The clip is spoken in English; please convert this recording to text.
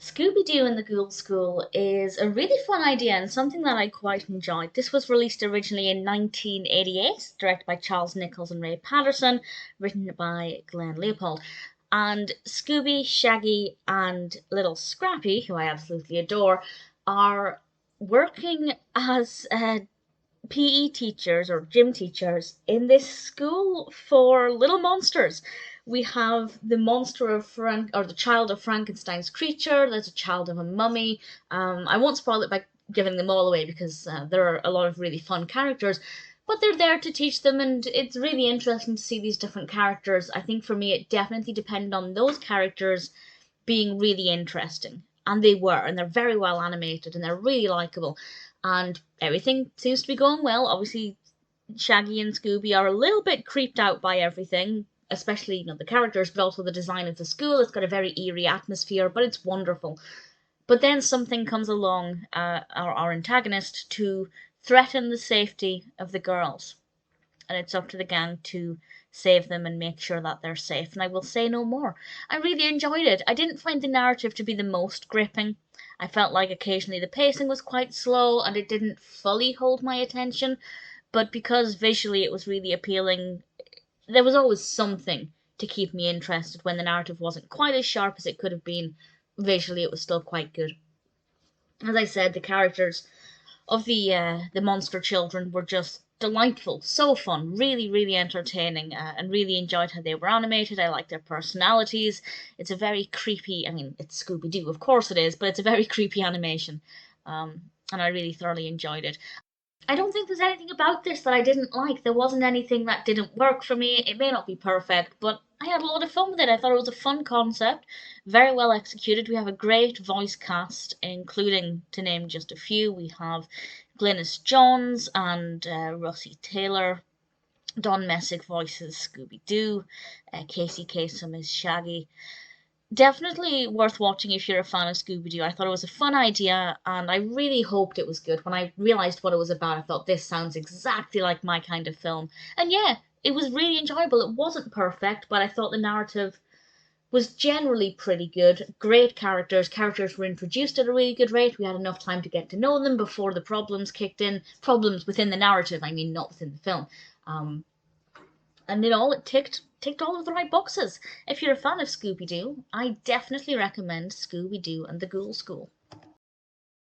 Scooby-Doo and the Ghoul School is a really fun idea and something that I quite enjoyed. This was released originally in 1988, directed by Charles Nichols and Ray Patterson, written by Glenn Leopold. And Scooby, Shaggy, and little Scrappy, who I absolutely adore, are working as PE teachers or gym teachers in this school for little monsters. We have the monster of or the child of Frankenstein's creature. There's a child of a mummy. I won't spoil it by giving them all away because there are a lot of really fun characters. But they're there to teach them, and it's really interesting to see these different characters. I think for me, it definitely depended on those characters being really interesting. And they were, and they're very well animated, and they're really likable. And everything seems to be going well. Obviously, Shaggy and Scooby are a little bit creeped out by everything, especially the characters, but also the design of the school. It's got a very eerie atmosphere, but it's wonderful. But then something comes along, our antagonist, to threaten the safety of the girls, and it's up to the gang to save them and make sure that they're safe. And I will say no more. I really enjoyed it. I didn't find the narrative to be the most gripping. I felt like occasionally the pacing was quite slow and it didn't fully hold my attention, but because visually it was really appealing, there was always something to keep me interested when the narrative wasn't quite as sharp as it could have been. Visually, it was still quite good. As I said, the characters of the monster children were just delightful, so fun, really, really entertaining, and really enjoyed how they were animated. I liked their personalities. It's a very creepy. I mean, it's Scooby Doo, of course it is, but it's a very creepy animation, and I really thoroughly enjoyed it. I don't think there's anything about this that I didn't like. There wasn't anything that didn't work for me. It may not be perfect, but I had a lot of fun with it. I thought it was a fun concept, very well executed. We have a great voice cast, including, to name just a few, we have Glynis Johns and Russie Taylor. Don Messick voices Scooby-Doo. Casey Kasem is Shaggy. Definitely worth watching if you're a fan of Scooby-Doo. I thought it was a fun idea, and I really hoped it was good. When I realised what it was about, I thought this sounds exactly like my kind of film. And yeah, it was really enjoyable. It wasn't perfect, but I thought the narrative was generally pretty good. Great characters. Characters were introduced at a really good rate. We had enough time to get to know them before the problems kicked in. Problems within the narrative, I mean, not within the film. Um, and in all, it ticked all of the right boxes. If you're a fan of Scooby Doo, I definitely recommend Scooby Doo and the Ghoul School.